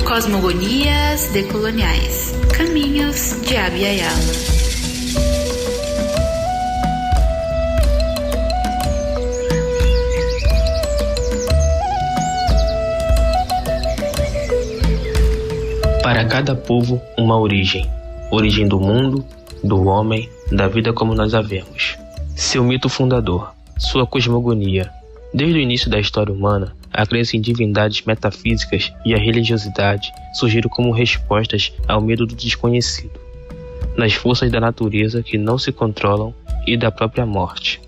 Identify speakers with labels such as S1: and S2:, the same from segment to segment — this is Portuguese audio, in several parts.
S1: Cosmogonias decoloniais. Caminhos de Abya Yala.
S2: Para cada povo, uma origem. Origem do mundo, do homem, da vida como nós a vemos. Seu mito fundador, sua cosmogonia. Desde o início da história humana, a crença em divindades metafísicas e a religiosidade surgiram como respostas ao medo do desconhecido, nas forças da natureza que não se controlam e da própria morte.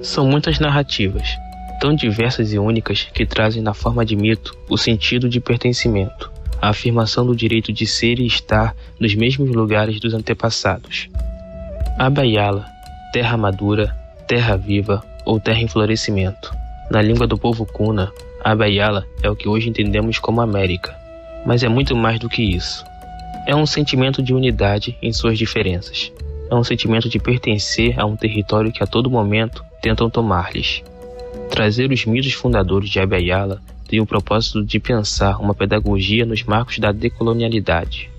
S2: São muitas narrativas, tão diversas e únicas que trazem na forma de mito o sentido de pertencimento, a afirmação do direito de ser e estar nos mesmos lugares dos antepassados. Abya Yala, terra madura, terra viva ou terra em florescimento. Na língua do povo Kuna, Abya Yala é o que hoje entendemos como América, mas é muito mais do que isso. É um sentimento de unidade em suas diferenças. É um sentimento de pertencer a um território que a todo momento tentam tomar-lhes. Trazer os mitos fundadores de Abya Yala tem o propósito de pensar uma pedagogia nos marcos da decolonialidade.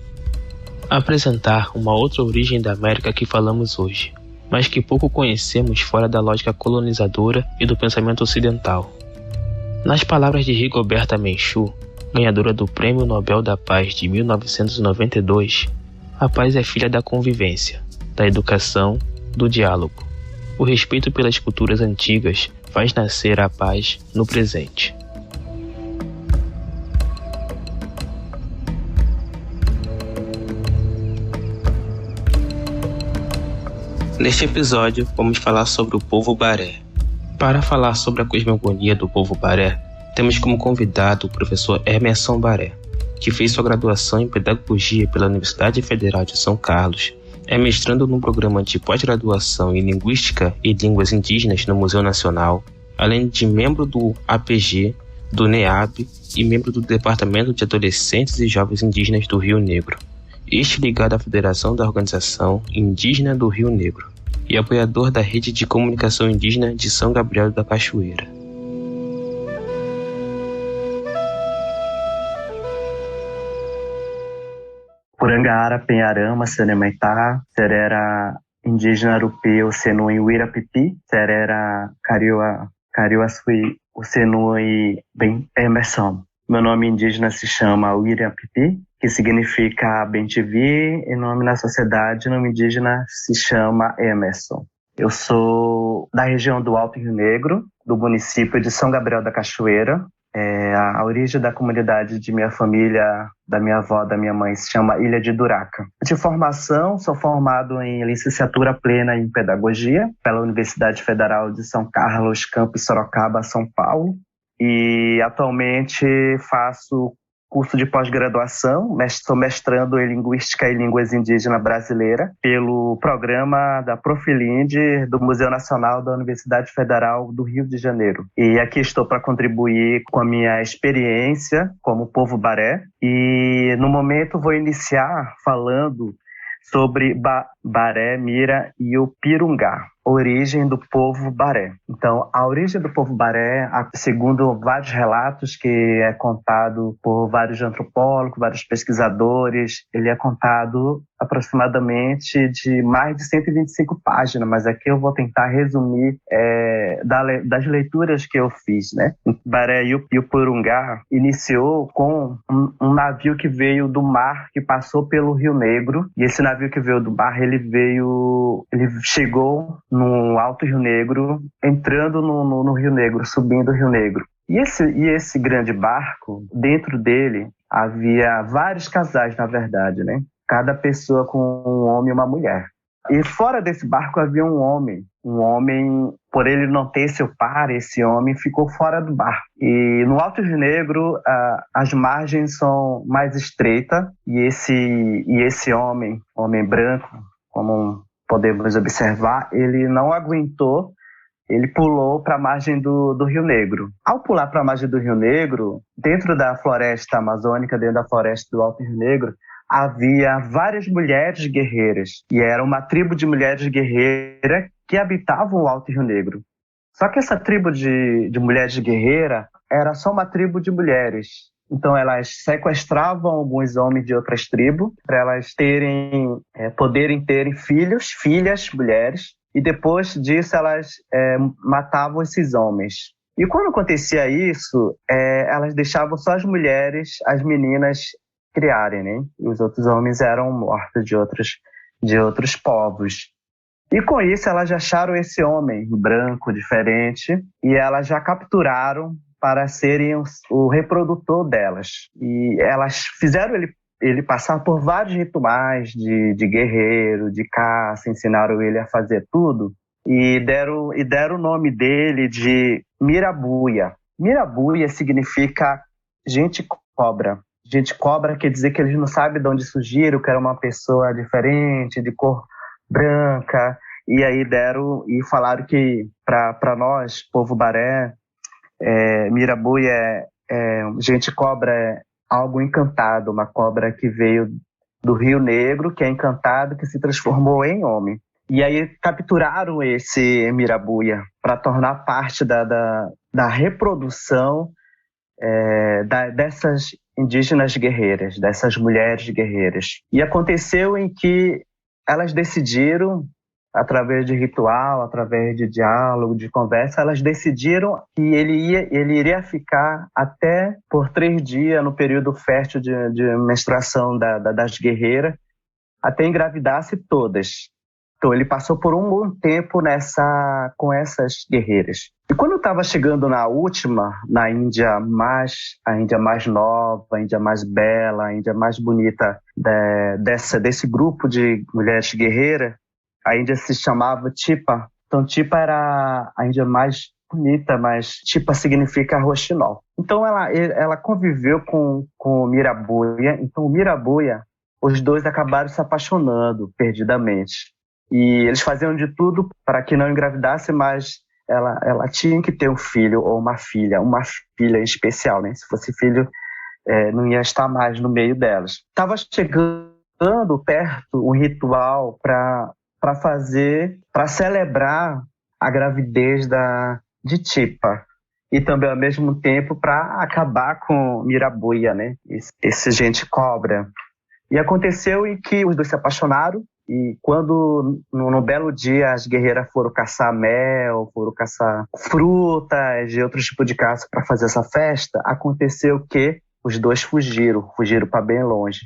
S2: Apresentar uma outra origem da América que falamos hoje, mas que pouco conhecemos fora da lógica colonizadora e do pensamento ocidental. Nas palavras de Rigoberta Menchú, ganhadora do Prêmio Nobel da Paz de 1992, a paz é filha da convivência, da educação, do diálogo. O respeito pelas culturas antigas faz nascer a paz no presente. Neste episódio, vamos falar sobre o povo Baré. Para falar sobre a cosmogonia do povo Baré, temos como convidado o professor Emerson Baré, que fez sua graduação em Pedagogia pela Universidade Federal de São Carlos, é mestrando num programa de pós-graduação em Linguística e Línguas Indígenas no Museu Nacional, além de membro do APG, do NEAB e membro do Departamento de Adolescentes e Jovens Indígenas do Rio Negro, este ligado à Federação da Organização Indígena do Rio Negro, e apoiador da Rede de Comunicação Indígena de São Gabriel da Cachoeira.
S3: Purangara, Penharama, Senemaitá, Serera Indígena Arupê, Ocenui Uirapipi, Serera Cariuaçui, Ocenui Bem Emerson. Meu nome indígena se chama Uirapipi, que significa bem-te-vi, e nome na sociedade, nome indígena se chama Emerson. Eu sou da região do Alto Rio Negro, do município de São Gabriel da Cachoeira. A origem da comunidade de minha família, da minha avó, da minha mãe, se chama Ilha de Duraca. De formação, sou formado em licenciatura plena em Pedagogia pela Universidade Federal de São Carlos, campus Sorocaba, São Paulo. E atualmente faço curso de pós-graduação, estou mestrando em Linguística e Línguas Indígenas Brasileira pelo programa da Profilinde do Museu Nacional da Universidade Federal do Rio de Janeiro. E aqui estou para contribuir com a minha experiência como povo Baré. E no momento vou iniciar falando sobre Baré, Mira e o Pirungá, origem do povo Baré. Então, a origem do povo Baré, segundo vários relatos que é contado por vários antropólogos, vários pesquisadores, ele é contado aproximadamente de mais de 125 páginas, mas aqui eu vou tentar resumir das leituras que eu fiz, né? Baré e o Pirungá iniciou com um navio que veio do mar, que passou pelo Rio Negro, e esse navio que veio do mar, ele chegou no Alto Rio Negro, entrando no Rio Negro, subindo o Rio Negro. E esse grande barco, dentro dele, havia vários casais, na verdade, né? Cada pessoa com um homem e uma mulher. E fora desse barco havia um homem, por ele não ter seu par, esse homem ficou fora do barco. E no Alto Rio Negro, as margens são mais estreitas, e esse homem branco, como podemos observar, ele não aguentou, ele pulou para a margem do Rio Negro. Ao pular para a margem do Rio Negro, dentro da floresta amazônica, dentro da floresta do Alto Rio Negro, havia várias mulheres guerreiras, e era uma tribo de mulheres guerreiras que habitavam o Alto Rio Negro. Só que essa tribo de mulheres guerreiras era só uma tribo de mulheres. Então elas sequestravam alguns homens de outras tribos para elas poderem ter filhas, mulheres, e depois disso elas matavam esses homens. E quando acontecia isso, elas deixavam só as mulheres, as meninas criarem, né? E os outros homens eram mortos de outros povos. E com isso elas já acharam esse homem branco, diferente, e elas já capturaram para serem o reprodutor delas. E elas fizeram ele passar por vários rituais de guerreiro, de caça, ensinaram ele a fazer tudo, e deram o nome dele de Mirabuia. Mirabuia significa gente cobra. Gente cobra quer dizer que eles não sabem de onde surgiram, que era uma pessoa diferente, de cor branca, e aí falaram que para nós, povo Baré, Mirabuia gente cobra é algo encantado, uma cobra que veio do Rio Negro, que é encantado, que se transformou em homem. E aí capturaram esse Mirabuia para tornar parte da reprodução dessas indígenas guerreiras, dessas mulheres guerreiras. E aconteceu em que elas decidiram, através de ritual, através de diálogo, de conversa, elas decidiram que ele iria ficar até por 3 dias no período fértil de menstruação das guerreiras, até engravidasse todas. Então ele passou por um bom tempo com essas guerreiras. E quando eu estava chegando na última, a Índia mais nova, a Índia mais bela, a Índia mais bonita desse grupo de mulheres guerreiras, a Índia se chamava Tipa. Então Tipa era a Índia mais bonita, mas Tipa significa roxinol. Então ela conviveu com o Mirabuia. Então o Mirabuia, os dois acabaram se apaixonando perdidamente. E eles faziam de tudo para que não engravidasse, mas ela tinha que ter um filho ou uma filha em especial, né? Se fosse filho, não ia estar mais no meio delas. Estava chegando perto um ritual para celebrar a gravidez de Tipa e também ao mesmo tempo para acabar com Mirabuia, né? Esse gente cobra. E aconteceu em que os dois se apaixonaram. E quando, no belo dia, as guerreiras foram caçar mel, foram caçar frutas e outros tipos de caça para fazer essa festa, aconteceu que os dois fugiram para bem longe.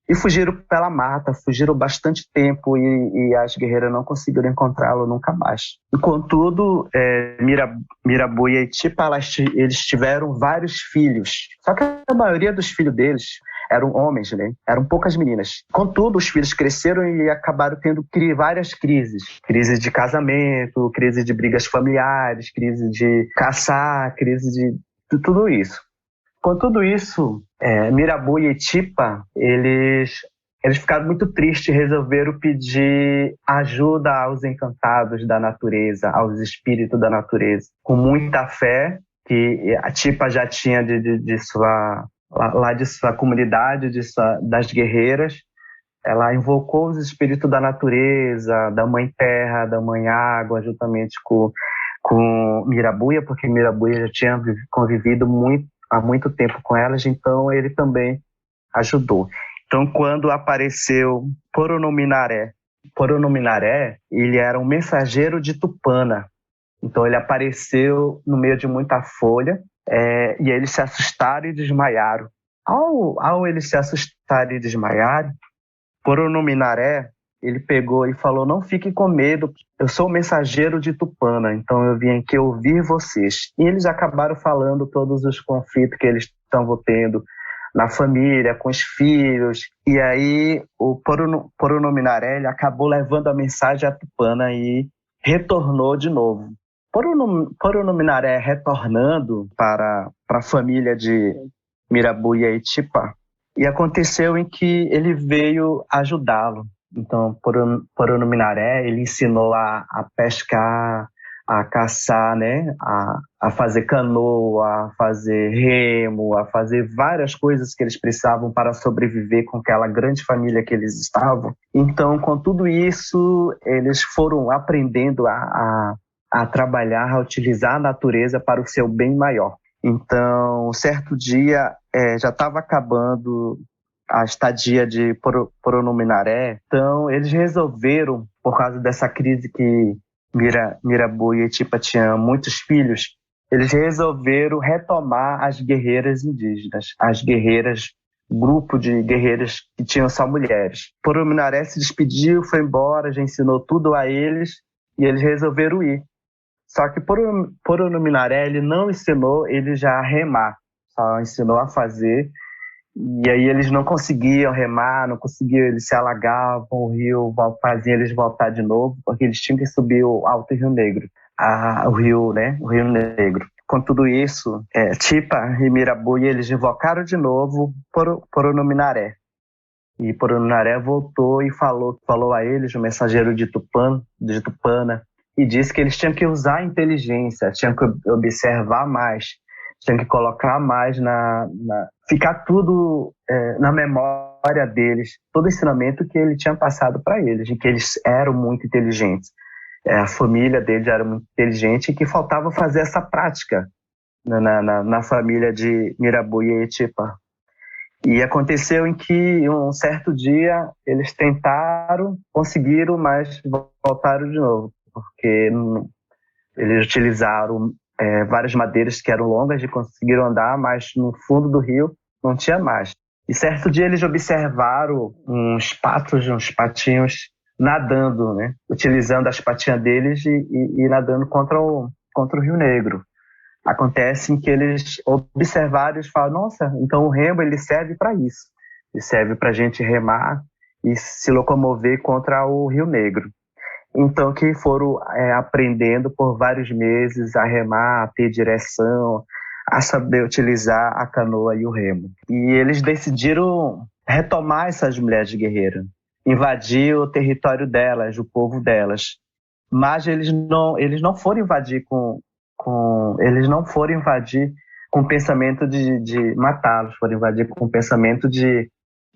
S3: E fugiram pela mata, fugiram bastante tempo e as guerreiras não conseguiram encontrá-lo nunca mais. E, contudo, Mirabuia e Tipa, eles tiveram vários filhos. Só que a maioria dos filhos deles eram homens, né? Eram poucas meninas. Contudo, os filhos cresceram e acabaram tendo várias crises. Crise de casamento, crise de brigas familiares, crise de caçar, crise de tudo isso. Com tudo isso, Mirabuia e Tipa, eles ficaram muito tristes e resolveram pedir ajuda aos encantados da natureza, aos espíritos da natureza. Com muita fé, que a Tipa já tinha de sua comunidade, das guerreiras, ela invocou os espíritos da natureza, da Mãe Terra, da Mãe Água, juntamente com Mirabuia, porque Mirabuia já tinha convivido há muito tempo com elas, então ele também ajudou. Então, quando apareceu Poronominaré, ele era um mensageiro de Tupana. Então, ele apareceu no meio de muita folha, e eles se assustaram e desmaiaram. Ao eles se assustarem e desmaiarem, Poronominaré, ele pegou e falou: não fiquem com medo, eu sou o mensageiro de Tupana, então eu vim aqui ouvir vocês. E eles acabaram falando todos os conflitos que eles estavam tendo na família, com os filhos. E aí o Poronominaré, ele acabou levando a mensagem a Tupana e retornou de novo. Poronominaré retornando para a família de Mirabuia e Tipa, e aconteceu em que ele veio ajudá-lo. Então, Poronominaré, ele ensinou a pescar, a caçar, né? A fazer canoa, a fazer remo, a fazer várias coisas que eles precisavam para sobreviver com aquela grande família que eles estavam. Então, com tudo isso, eles foram aprendendo a trabalhar, a utilizar a natureza para o seu bem maior. Então, certo dia, já estava acabando a estadia de Poronominaré, então eles resolveram, por causa dessa crise que Mirabu e Etipa tinham muitos filhos, eles resolveram retomar as guerreiras indígenas, as guerreiras, grupo de guerreiras que tinham só mulheres. Poronominaré se despediu, foi embora, já ensinou tudo a eles e eles resolveram ir. Só que Poronominaré ele não ensinou eles já a remar, só ensinou a fazer. E aí eles não conseguiam remar, não conseguiam, eles se alagavam, o rio fazia eles voltar de novo, porque eles tinham que subir o Alto Rio Negro, o rio, né, o Rio Negro. Com tudo isso, Tipa e Mirabuia, eles invocaram de novo Poronominaré. E Poronominaré voltou e falou a eles, o mensageiro de Tupana, e disse que eles tinham que usar a inteligência, tinham que observar mais, tinham que colocar mais ficar tudo na memória deles, todo o ensinamento que ele tinha passado para eles, de que eles eram muito inteligentes. A família deles era muito inteligente e que faltava fazer essa prática na família de Mirabu e Etipa. E aconteceu em que um certo dia eles tentaram, conseguiram, mas voltaram de novo, porque eles utilizaram várias madeiras que eram longas e conseguiram andar, mas no fundo do rio não tinha mais. E certo dia eles observaram uns patinhos nadando, né? Utilizando as patinhas deles e nadando contra o Rio Negro. Acontece que eles observaram e falaram, nossa, então o remo ele serve para isso. Ele serve para a gente remar e se locomover contra o Rio Negro. Então, que foram aprendendo por vários meses a remar, a ter direção, a saber utilizar a canoa e o remo. E eles decidiram retomar essas mulheres guerreiras, invadir o território delas, o povo delas. Mas eles não foram invadir eles não foram invadir com o pensamento de matá-los, foram invadir com o pensamento de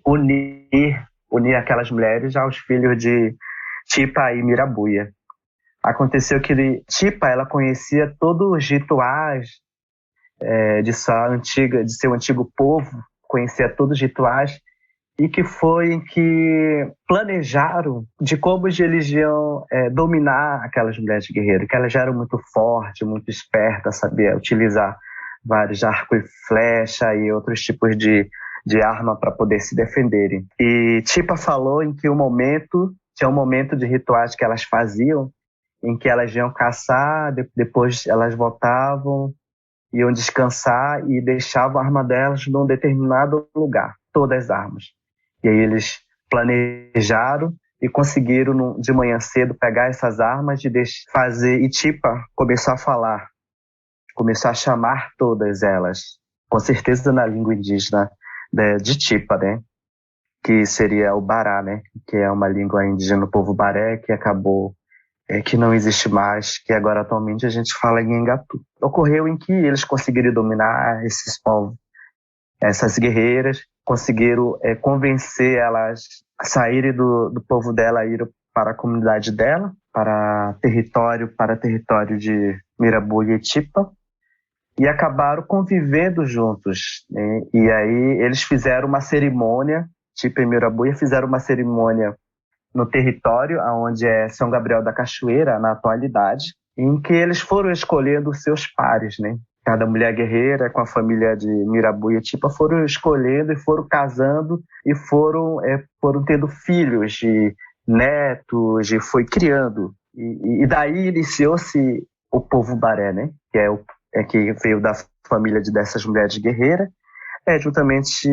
S3: unir aquelas mulheres aos filhos de Tipa e Mirabuia. Aconteceu que Tipa ela conhecia todos os rituais de seu antigo povo, conhecia todos os rituais, e que foi que planejaram de como eles iam dominar aquelas mulheres guerreiras, que elas já eram muito fortes, muito espertas, sabiam utilizar vários arcos e flecha e outros tipos de arma para poder se defenderem. E Tipa falou em que tinha um momento de rituais que elas faziam, em que elas iam caçar, depois elas voltavam, iam descansar e deixavam a arma delas num determinado lugar, todas as armas. E aí eles planejaram e conseguiram de manhã cedo pegar essas armas e fazer. E Tipa começou a falar, começou a chamar todas elas, com certeza na língua indígena de Tipa, né? Que seria o Bará, né? Que é uma língua indígena do povo Baré, que acabou, que não existe mais, que agora atualmente a gente fala em Engatu. Ocorreu em que eles conseguiram dominar esses povos, essas guerreiras, conseguiram convencer elas a saírem do povo dela, ir para a comunidade dela, para território de Mirabu e Etipa, e acabaram convivendo juntos, né? E aí eles fizeram uma cerimônia, Tipa e Mirabuia fizeram uma cerimônia no território, onde é São Gabriel da Cachoeira, na atualidade, em que eles foram escolhendo os seus pares, né? Cada mulher guerreira com a família de Mirabu e Etipa foram escolhendo e foram casando e foram tendo filhos e netos e foi criando. E daí iniciou-se o povo Baré, né? Que veio da família dessas mulheres guerreiras, juntamente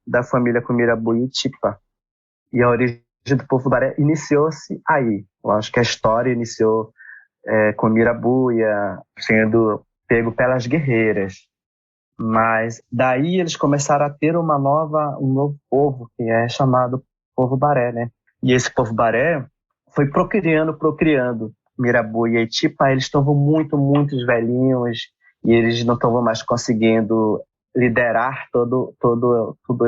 S3: da família com Mirabu e Etipa. E a origem do povo Baré iniciou-se aí. Eu acho que a história iniciou com Mirabuia sendo pego pelas guerreiras. Mas daí eles começaram a ter um novo povo, que é chamado povo Baré, né? E esse povo Baré foi procriando, Mirabu e Aitipa, eles estavam muitos velhinhos e eles não estavam mais conseguindo liderar todo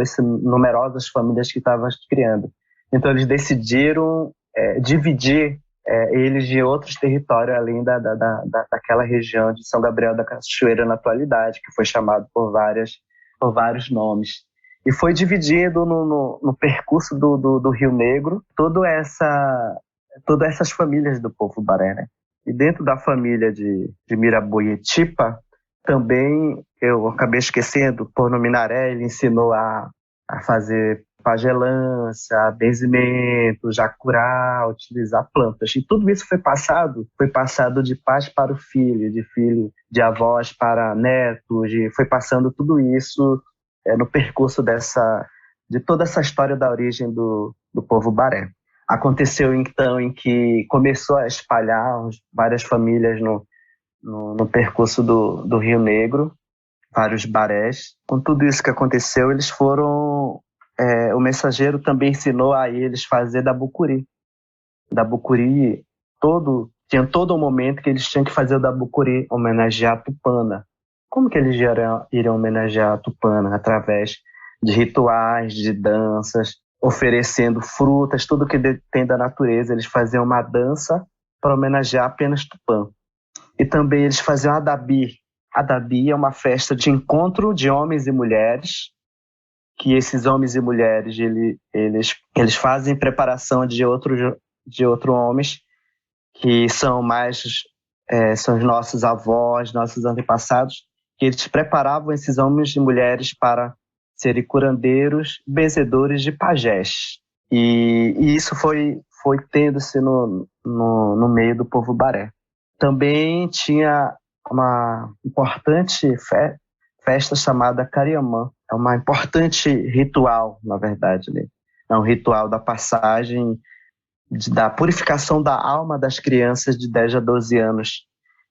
S3: esse numerosas famílias que estavam criando. Então eles decidiram dividir eles de outros territórios além daquela região de São Gabriel da Cachoeira na atualidade, que foi chamado por vários nomes. E foi dividido no percurso do Rio Negro todas essas famílias do povo Baré, né? E dentro da família de Mirabu e Aitipa, também, eu acabei esquecendo, por Nominaré, ele ensinou a fazer pagelância, benzimento, jacurá, utilizar plantas. E tudo isso foi passado de pais para o filho, de avós para netos, foi passando tudo isso no percurso de toda essa história da origem do povo Baré. Aconteceu então em que começou a espalhar várias famílias no percurso do Rio Negro, vários barés. Com tudo isso que aconteceu, eles foram... o mensageiro também ensinou a eles fazer da bucuri. Da bucuri, tinha todo um momento que eles tinham que fazer o da bucuri, homenagear a Tupana. Como que eles iriam homenagear a Tupana? Através de rituais, de danças, oferecendo frutas, tudo que tem da natureza. Eles faziam uma dança para homenagear apenas Tupã. E também eles faziam a Adabi. A Adabi é uma festa de encontro de homens e mulheres, que esses homens e mulheres eles fazem preparação de outros homens, que são são os nossos avós, nossos antepassados, que eles preparavam esses homens e mulheres para serem curandeiros, benzedores de pajés. E isso foi tendo-se no meio do povo Baré. Também tinha uma importante festa chamada Cariamã. É uma importante ritual, na verdade, né? É um ritual da passagem, da purificação da alma das crianças de 10 a 12 anos.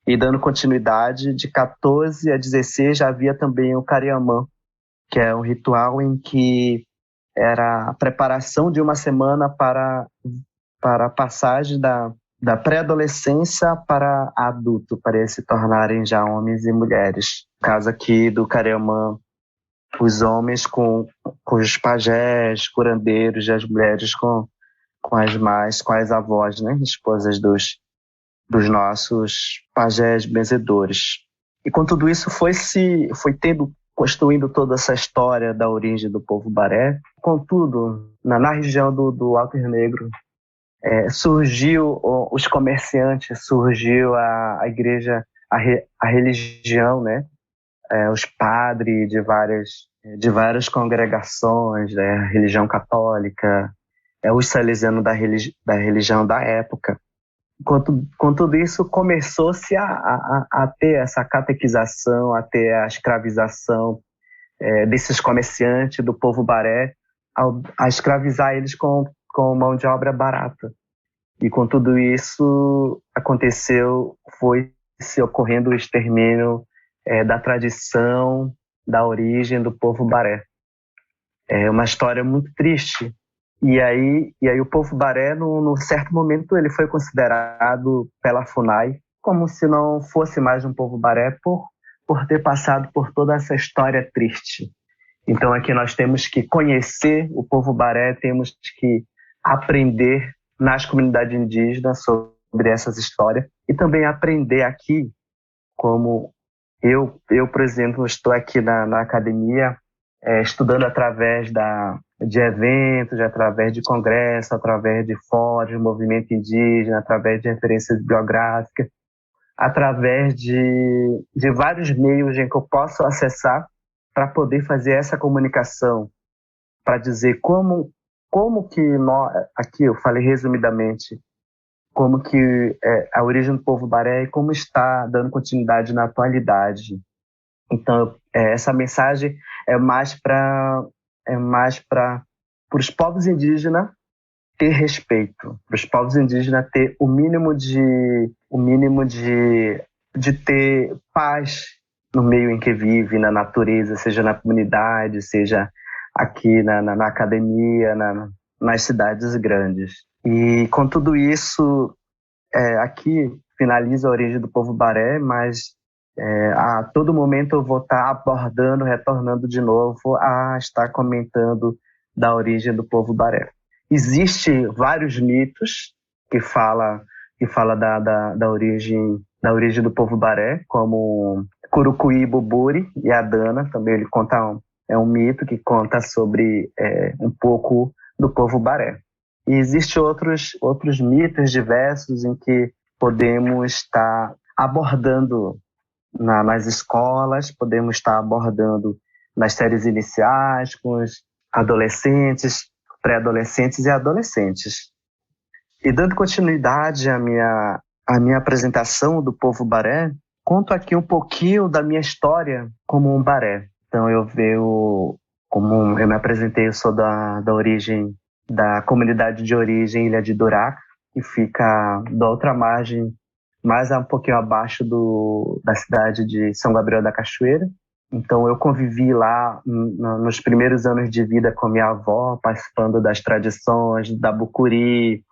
S3: E dando continuidade, de 14 a 16 já havia também o Cariamã, que é um ritual em que era a preparação de uma semana para a passagem da pré-adolescência para adulto, para eles se tornarem já homens e mulheres. No caso aqui do Cariamã, os homens com os pajés, curandeiros, e as mulheres com as avós, né? Esposas dos nossos pajés benzedores. E com tudo isso construindo toda essa história da origem do povo Baré. Contudo, na região do Alto Rio Negro, surgiu os comerciantes, surgiu a igreja, a religião, né? Os padres de várias congregações, né? A religião católica, os salesianos da religião da época. Com tudo isso, começou-se a ter essa catequização, a ter a escravização desses comerciantes do povo Baré, a escravizar eles com mão de obra barata. E com tudo isso foi-se ocorrendo o extermínio da tradição, da origem do povo Baré. É uma história muito triste. E aí o povo Baré, num certo momento, ele foi considerado pela FUNAI como se não fosse mais um povo Baré por ter passado por toda essa história triste. Então aqui nós temos que conhecer o povo Baré, temos que aprender nas comunidades indígenas sobre essas histórias e também aprender aqui, como eu por exemplo, estou aqui na academia estudando através de eventos, através de congressos, através de fóruns, movimento indígena, através de referências biográficas, através de vários meios em que eu posso acessar para poder fazer essa comunicação, para dizer como que nós, aqui eu falei resumidamente, como que a origem do povo Baré e como está dando continuidade na atualidade. Então, essa mensagem é mais para os povos indígenas ter respeito, para os povos indígenas ter o mínimo de ter paz no meio em que vive, na natureza, seja na comunidade, seja aqui na academia, nas cidades grandes. E com tudo isso, aqui finaliza a origem do povo Baré, mas a todo momento eu vou estar abordando, retornando de novo a estar comentando da origem do povo Baré. Existem vários mitos que fala da origem do povo Baré, como Curucuí, Buburi e Adana. Também ele conta é um mito que conta sobre um pouco do povo Baré. E existem outros mitos diversos em que podemos estar abordando nas escolas, podemos estar abordando nas séries iniciais, com os adolescentes, pré-adolescentes e adolescentes. E dando continuidade à minha apresentação do povo Baré, conto aqui um pouquinho da minha história como um Baré. Então como eu me apresentei, eu sou da origem, da comunidade de origem Ilha de Duraca, que fica da outra margem, mais um pouquinho abaixo da cidade de São Gabriel da Cachoeira. Então eu convivi lá nos primeiros anos de vida com minha avó, participando das tradições da Bucuri,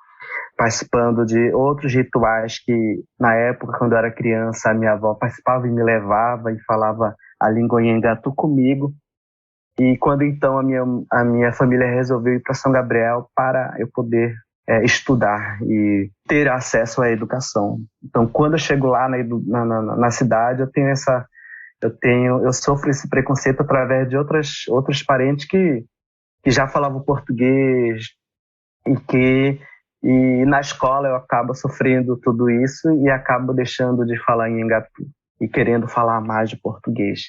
S3: participando de outros rituais que, na época, quando eu era criança, a minha avó participava e me levava e falava a língua Nhangatu comigo. E quando, então, a minha família resolveu ir para São Gabriel para eu poder estudar e ter acesso à educação. Então, quando eu chego lá na cidade, eu sofro esse preconceito através de outros parentes que já falavam português e na escola eu acabo sofrendo tudo isso e acabo deixando de falar em Nhangatu e querendo falar mais de português.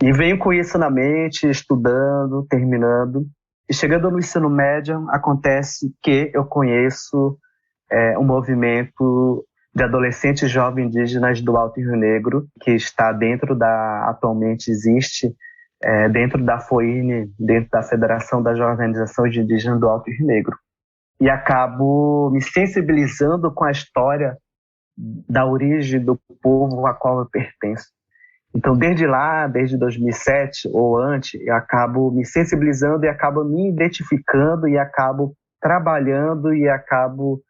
S3: E venho com isso na mente, estudando, terminando. E chegando no ensino médio, acontece que eu conheço um movimento de adolescentes e jovens indígenas do Alto Rio Negro, que está atualmente existe, dentro da FOINE, dentro da Federação das Organizações de Indígenas do Alto Rio Negro. E acabo me sensibilizando com a história da origem do povo a qual eu pertenço. Então, desde 2007 ou antes, eu acabo me sensibilizando e acabo me identificando e acabo trabalhando e acabo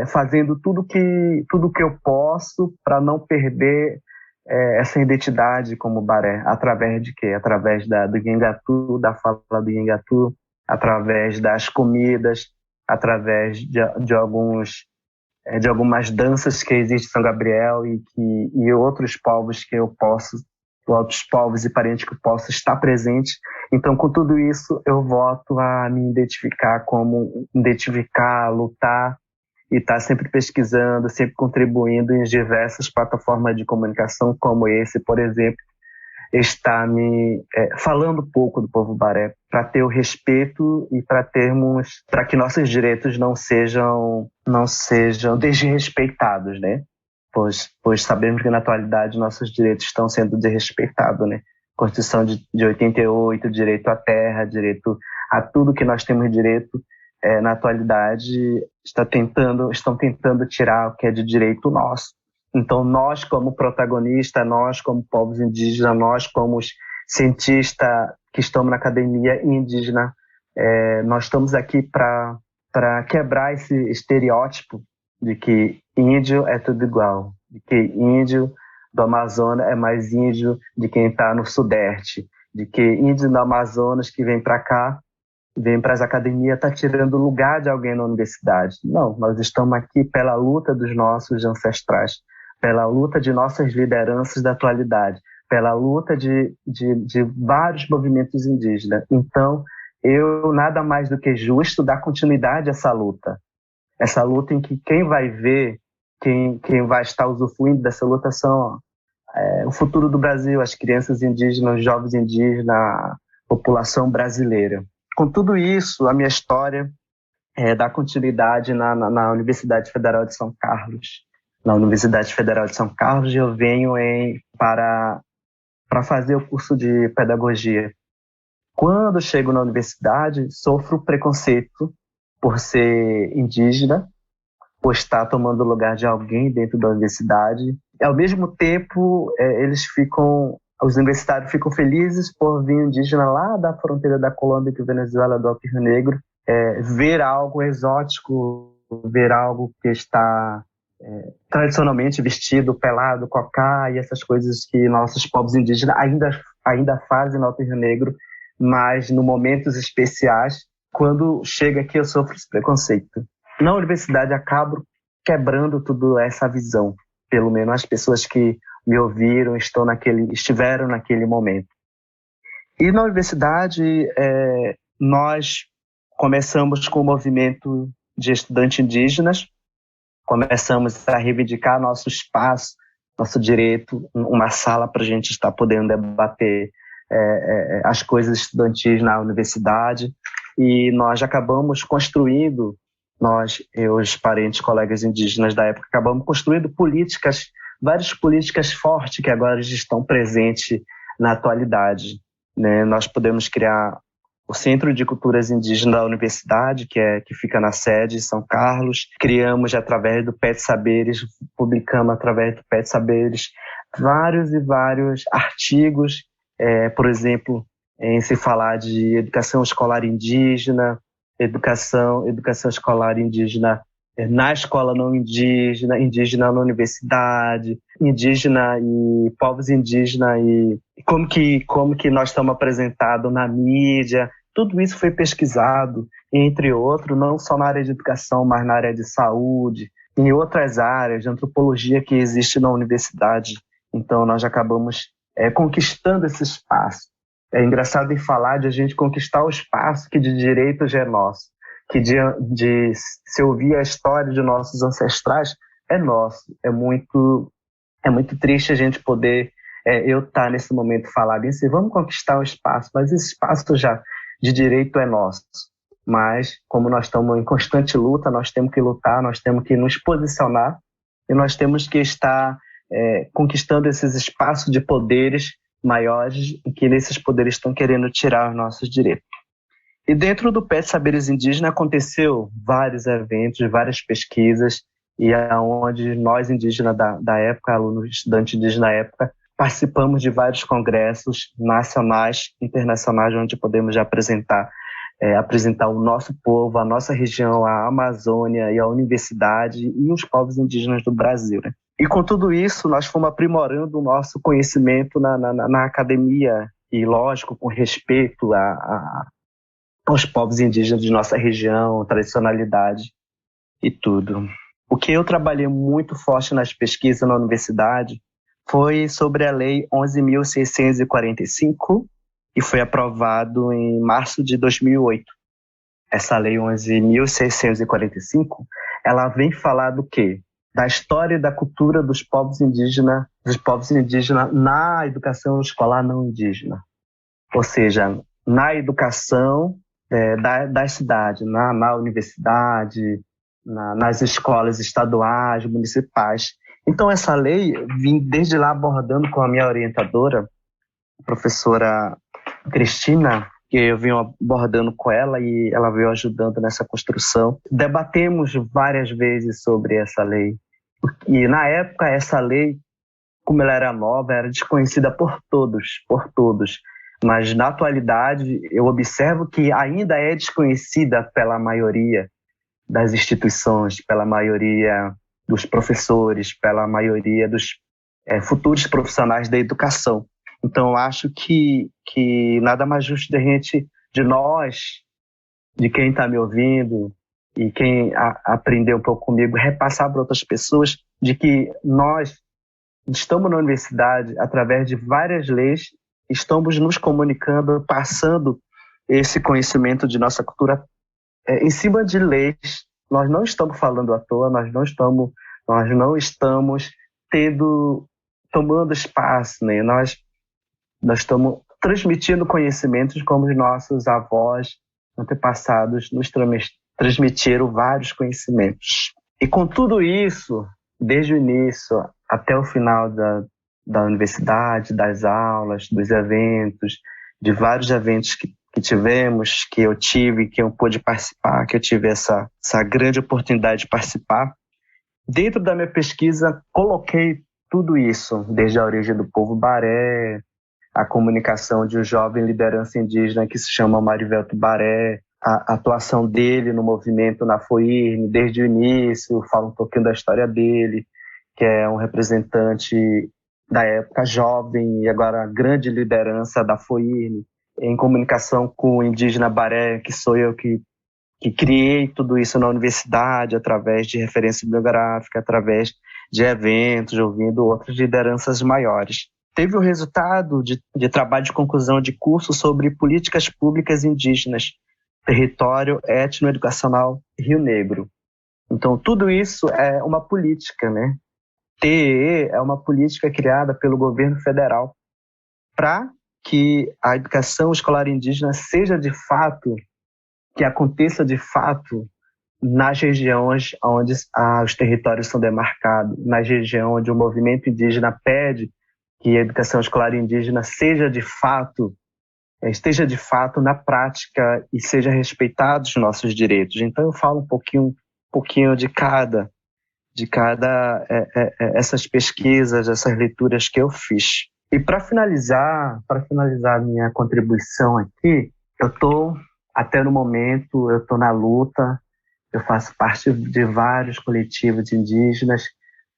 S3: fazendo tudo que eu posso para não perder essa identidade como Baré. Através de quê? Através do Nhangatu, da fala do Nhangatu, através das comidas, através de algumas danças que existem em São Gabriel e outros povos outros povos e parentes que eu posso estar presente. Então, com tudo isso, eu volto a me identificar, lutar e estar sempre pesquisando, sempre contribuindo em diversas plataformas de comunicação como esse, por exemplo, está me falando um pouco do povo Baré, para ter o respeito e para que nossos direitos não sejam desrespeitados, né? Pois sabemos que na atualidade nossos direitos estão sendo desrespeitados, né? Constituição de 88, direito à terra, direito a tudo que nós temos direito, na atualidade estão tentando tirar o que é de direito nosso. Então, nós como protagonistas, nós como povos indígenas, nós como cientistas que estamos na academia indígena, nós estamos aqui para quebrar esse estereótipo de que índio é tudo igual, de que índio do Amazonas é mais índio de quem está no Sudeste, de que índio do Amazonas que vem para cá, vem para as academias, está tirando o lugar de alguém na universidade. Não, nós estamos aqui pela luta dos nossos ancestrais, pela luta de nossas lideranças da atualidade, pela luta de vários movimentos indígenas. Então, eu nada mais do que justo dar continuidade a essa luta em que quem vai ver, quem vai estar usufruindo dessa luta são o futuro do Brasil, as crianças indígenas, os jovens indígenas, a população brasileira. Com tudo isso, a minha história dá continuidade na Universidade Federal de São Carlos. Na Universidade Federal de São Carlos, eu venho para fazer o curso de pedagogia. Quando chego na universidade, sofro preconceito por ser indígena, por estar tomando o lugar de alguém dentro da universidade. E, ao mesmo tempo, os universitários ficam felizes por vir indígena lá da fronteira da Colômbia e Venezuela, do Alto Rio Negro, ver algo exótico, ver algo que está tradicionalmente vestido, pelado, cocá e essas coisas que nossos povos indígenas ainda fazem no Alto Rio Negro, mas em momentos especiais, quando chega aqui eu sofro esse preconceito. Na universidade acabo quebrando toda essa visão, pelo menos as pessoas que me ouviram estiveram naquele momento. E na universidade nós começamos com o movimento de estudantes indígenas, começamos a reivindicar nosso espaço, nosso direito, uma sala para a gente estar podendo debater as coisas estudantis na universidade, e nós acabamos construindo, eu, os parentes, colegas indígenas da época, acabamos construindo várias políticas fortes que agora estão presentes na atualidade, né? Nós podemos criar o Centro de Culturas Indígenas da Universidade, que fica na sede em São Carlos. Criamos através do PET Saberes, publicamos através do PET Saberes vários e vários artigos, por exemplo, em se falar de educação escolar indígena, educação escolar indígena na escola não indígena, indígena na universidade, indígena e povos indígenas e como que nós estamos apresentados na mídia. Tudo isso foi pesquisado, entre outros, não só na área de educação, mas na área de saúde, em outras áreas de antropologia que existe na universidade. Então, nós acabamos conquistando esse espaço. É engraçado em falar de a gente conquistar o espaço que de direito já é nosso, que de se ouvir a história de nossos ancestrais é nosso. É muito triste a gente poder, eu estar nesse momento falar bem assim, vamos conquistar o espaço, mas esse espaço já de direito é nosso. Mas, como nós estamos em constante luta, nós temos que lutar, nós temos que nos posicionar e nós temos que estar conquistando esses espaços de poderes maiores e que nesses poderes estão querendo tirar os nossos direitos. E dentro do PET Saberes Indígenas aconteceu vários eventos, várias pesquisas, e onde nós indígenas da época, alunos estudantes indígenas da época, participamos de vários congressos nacionais, internacionais, onde podemos apresentar o nosso povo, a nossa região, a Amazônia e a universidade e os povos indígenas do Brasil, né? E com tudo isso, nós fomos aprimorando o nosso conhecimento na academia, e lógico, com respeito aos povos indígenas de nossa região, tradicionalidade e tudo. O que eu trabalhei muito forte nas pesquisas na universidade foi sobre a Lei 11.645, que foi aprovado em março de 2008. Essa Lei 11.645, ela vem falar do quê? Da história e da cultura dos povos indígenas na educação escolar não indígena. Ou seja, na educação da cidade, na universidade, nas escolas estaduais, municipais. Então, essa lei, vim desde lá abordando com a minha orientadora, a professora Cristina, que eu vim abordando com ela e ela veio ajudando nessa construção. Debatemos várias vezes sobre essa lei. E, na época, essa lei, como ela era nova, era desconhecida por todos. Mas, na atualidade, eu observo que ainda é desconhecida pela maioria das instituições, pela maioria dos professores, pela maioria dos futuros profissionais da educação. Então, eu acho que nada mais justo de nós, de quem está me ouvindo e quem aprendeu um pouco comigo, repassar para outras pessoas de que nós estamos na universidade através de várias leis, estamos nos comunicando, passando esse conhecimento de nossa cultura em cima de leis. Nós não estamos falando à toa, nós não estamos tomando espaço, né? Nós estamos transmitindo conhecimentos como os nossos avós, antepassados, nos transmitiram vários conhecimentos. E com tudo isso, desde o início até o final da universidade, das aulas, dos eventos, de vários eventos que tivemos, que eu tive, que eu pude participar, que eu tive essa grande oportunidade de participar. Dentro da minha pesquisa, coloquei tudo isso, desde a origem do povo Baré, a comunicação de um jovem liderança indígena que se chama Marivelto Baré, a atuação dele no movimento na FOIRN desde o início, fala um pouquinho da história dele, que é um representante da época jovem e agora grande liderança da FOIRN, em comunicação com o indígena Baré, que sou eu que criei tudo isso na universidade, através de referência bibliográfica, através de eventos, ouvindo outras lideranças maiores. Teve o resultado de trabalho de conclusão de curso sobre políticas públicas indígenas, território étnico-educacional Rio Negro. Então, tudo isso é uma política, né? TEE é uma política criada pelo governo federal para que a educação escolar indígena seja de fato, que aconteça de fato nas regiões onde os territórios são demarcados, nas regiões onde o movimento indígena pede que a educação escolar indígena esteja de fato na prática e seja respeitados os nossos direitos. Então eu falo um pouquinho de cada essas pesquisas, essas leituras que eu fiz. E para finalizar minha contribuição aqui, até no momento, eu estou na luta, eu faço parte de vários coletivos indígenas,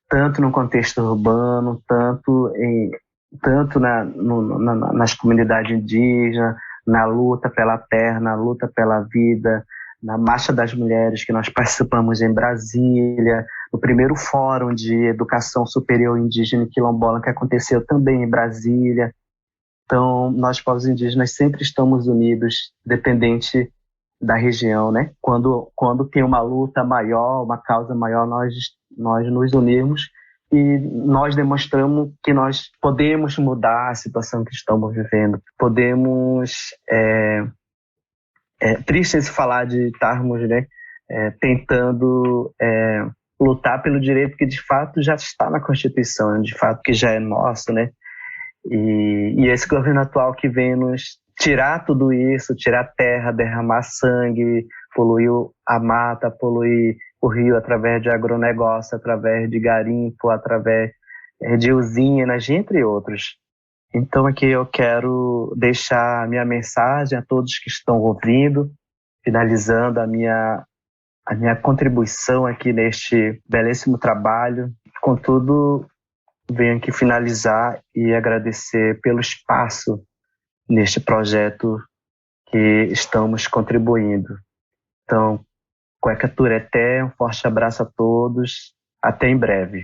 S3: tanto no contexto urbano, tanto nas comunidades indígenas, na luta pela terra, na luta pela vida, na Marcha das Mulheres, que nós participamos em Brasília, no primeiro Fórum de Educação Superior Indígena e Quilombola, que aconteceu também em Brasília. Então, nós, povos indígenas, sempre estamos unidos, dependente da região, né? Quando tem uma luta maior, uma causa maior, nós nos unimos e nós demonstramos que nós podemos mudar a situação que estamos vivendo. Podemos... É triste se falar de estarmos, né, tentando lutar pelo direito que de fato já está na Constituição, de fato que já é nosso, né? E esse governo atual que vem nos tirar tudo isso, tirar terra, derramar sangue, poluir a mata, poluir o rio através de agronegócio, através de garimpo, através de usinas, entre outros. Então aqui eu quero deixar a minha mensagem a todos que estão ouvindo, finalizando a minha contribuição aqui neste belíssimo trabalho. Contudo, venho aqui finalizar e agradecer pelo espaço neste projeto que estamos contribuindo. Então, Cueca Tureté, um forte abraço a todos, até em breve.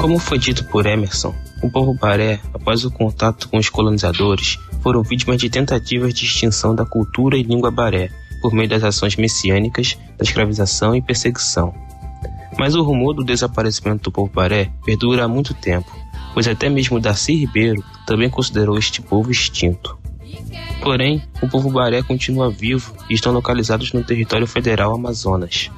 S2: Como foi dito por Emerson, o povo Baré, após o contato com os colonizadores, foram vítimas de tentativas de extinção da cultura e língua Baré, por meio das ações messiânicas, da escravização e perseguição. Mas o rumor do desaparecimento do povo Baré perdura há muito tempo, pois até mesmo Darcy Ribeiro também considerou este povo extinto. Porém, o povo Baré continua vivo e estão localizados no território federal Amazonas.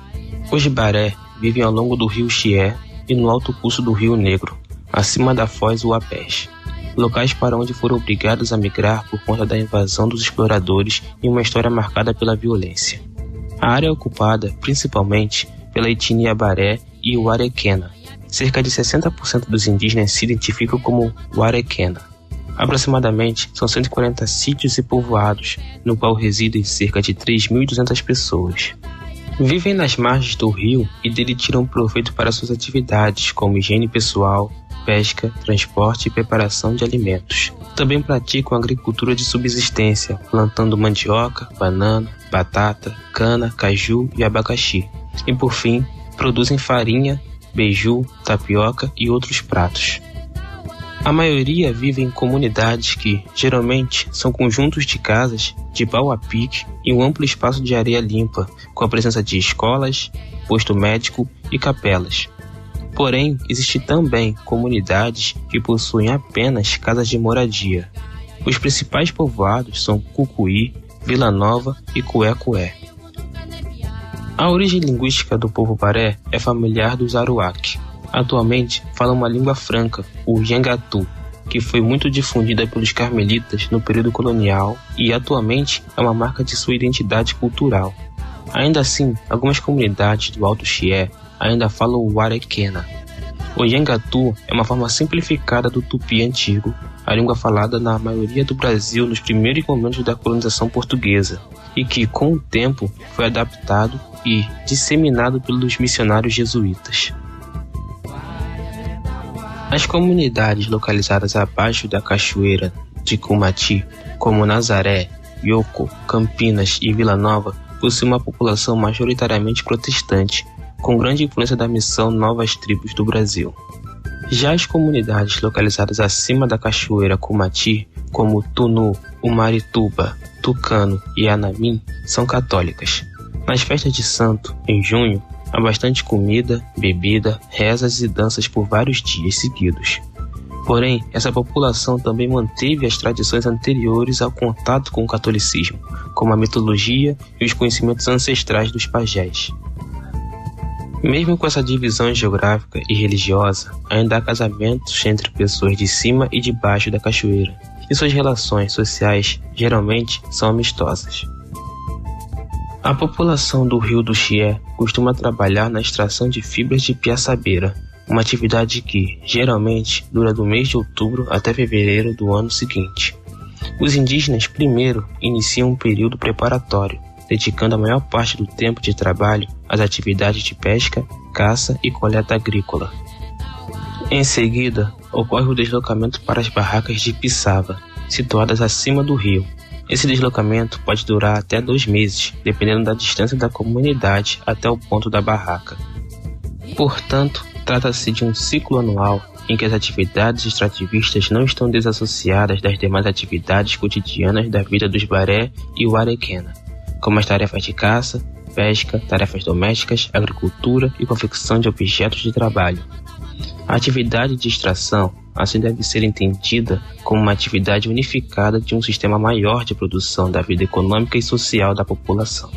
S2: Os Baré vivem ao longo do rio Chié e no alto curso do Rio Negro, acima da foz Uapés, locais para onde foram obrigados a migrar por conta da invasão dos exploradores e uma história marcada pela violência. A área é ocupada principalmente pela etnia Baré e o Arequena. Cerca de 60% dos indígenas se identificam como Arequena. Aproximadamente são 140 sítios e povoados, no qual residem cerca de 3.200 pessoas. Vivem nas margens do rio e dele tiram proveito para suas atividades, como higiene pessoal, pesca, transporte e preparação de alimentos. Também praticam agricultura de subsistência, plantando mandioca, banana, batata, cana, caju e abacaxi. E por fim, produzem farinha, beiju, tapioca e outros pratos. A maioria vive em comunidades que, geralmente, são conjuntos de casas de pau a pique e um amplo espaço de areia limpa, com a presença de escolas, posto médico e capelas. Porém, existem também comunidades que possuem apenas casas de moradia. Os principais povoados são Cucuí, Vila Nova e Cué-Cué. A origem linguística do povo Baré é familiar dos Aruac. Atualmente falam uma língua franca, o Yangatu, que foi muito difundida pelos carmelitas no período colonial e atualmente é uma marca de sua identidade cultural. Ainda assim, algumas comunidades do Alto Chié ainda falam o Arequena. O Yengatu é uma forma simplificada do tupi antigo, a língua falada na maioria do Brasil nos primeiros momentos da colonização portuguesa, e que, com o tempo, foi adaptado e disseminado pelos missionários jesuítas. As comunidades localizadas abaixo da cachoeira de Cumati, como Nazaré, Yoco, Campinas e Vila Nova, possuem uma população majoritariamente protestante, com grande influência da missão Novas Tribos do Brasil. Já as comunidades localizadas acima da cachoeira Cumati, como Tunu, Umarituba, Tucano e Anamim, são católicas. Nas festas de santo, em junho, há bastante comida, bebida, rezas e danças por vários dias seguidos. Porém, essa população também manteve as tradições anteriores ao contato com o catolicismo, como a mitologia e os conhecimentos ancestrais dos pajés. Mesmo com essa divisão geográfica e religiosa, ainda há casamentos entre pessoas de cima e de baixo da cachoeira, e suas relações sociais geralmente são amistosas. A população do Rio do Chié costuma trabalhar na extração de fibras de piaçabeira, uma atividade que, geralmente, dura do mês de outubro até fevereiro do ano seguinte. Os indígenas primeiro iniciam um período preparatório, dedicando a maior parte do tempo de trabalho às atividades de pesca, caça e coleta agrícola. Em seguida, ocorre o deslocamento para as barracas de Piçava, situadas acima do rio. Esse deslocamento pode durar até 2 meses, dependendo da distância da comunidade até o ponto da barraca. Portanto, trata-se de um ciclo anual em que as atividades extrativistas não estão desassociadas das demais atividades cotidianas da vida dos Baré e o Arequena, como as tarefas de caça, pesca, tarefas domésticas, agricultura e confecção de objetos de trabalho. A atividade de extração, assim, deve ser entendida como uma atividade unificada de um sistema maior de produção da vida econômica e social da população.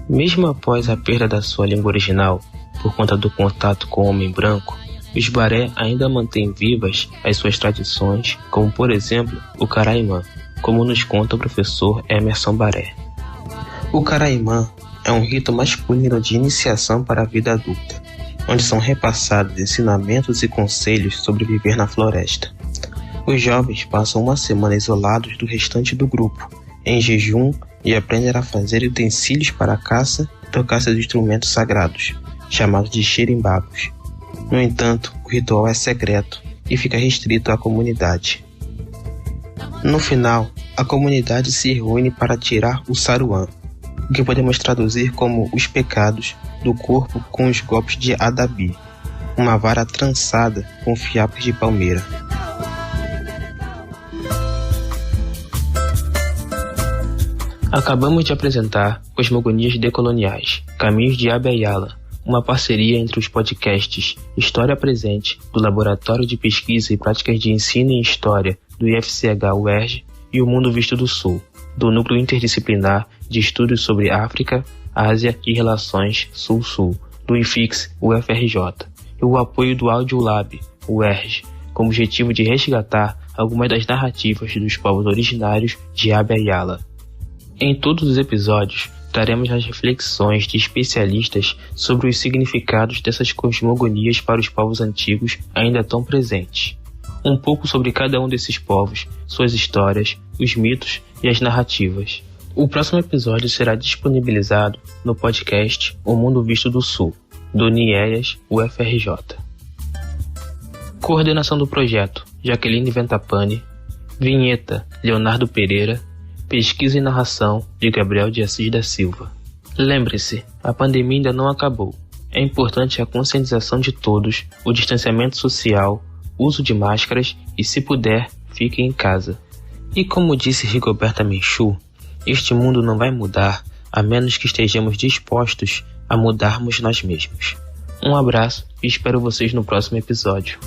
S2: Mesmo após a perda da sua língua original, por conta do contato com o homem branco, os Baré ainda mantêm vivas as suas tradições, como por exemplo o Caraimã, como nos conta o professor Emerson Baré. O Caraimã é um rito masculino de iniciação para a vida adulta, onde são repassados ensinamentos e conselhos sobre viver na floresta. Os jovens passam uma semana isolados do restante do grupo, em jejum, e aprendem a fazer utensílios para a caça e tocar seus instrumentos sagrados, chamados de xerimbabos. No entanto, o ritual é secreto e fica restrito à comunidade. No final, a comunidade se reúne para tirar o saruã, o que podemos traduzir como os pecados do corpo com os golpes de adabi, uma vara trançada com fiapos de palmeira. Acabamos de apresentar Cosmogonias Decoloniais, Caminhos de Abya-Yala, uma parceria entre os podcasts História Presente, do Laboratório de Pesquisa e Práticas de Ensino em História do IFCH-UERJ, e O Mundo Visto do Sul, do Núcleo Interdisciplinar de Estudos sobre África, Ásia e Relações Sul-Sul, do IFIX-UFRJ, e o apoio do Audiolab, UERJ, com o objetivo de resgatar algumas das narrativas dos povos originários de Abya-Yala. Em todos os episódios, traremos as reflexões de especialistas sobre os significados dessas cosmogonias para os povos antigos ainda tão presentes. Um pouco sobre cada um desses povos, suas histórias, os mitos e as narrativas. O próximo episódio será disponibilizado no podcast O Mundo Visto do Sul, do NIEAS UFRJ. Coordenação do projeto, Jaqueline Ventapani. Vinheta, Leonardo Pereira. Pesquisa e narração, de Gabriel de Assis da Silva. Lembre-se, a pandemia ainda não acabou. É importante a conscientização de todos, o distanciamento social, uso de máscaras e, se puder, fique em casa. E como disse Rigoberta Menchú, este mundo não vai mudar a menos que estejamos dispostos a mudarmos nós mesmos. Um abraço e espero vocês no próximo episódio.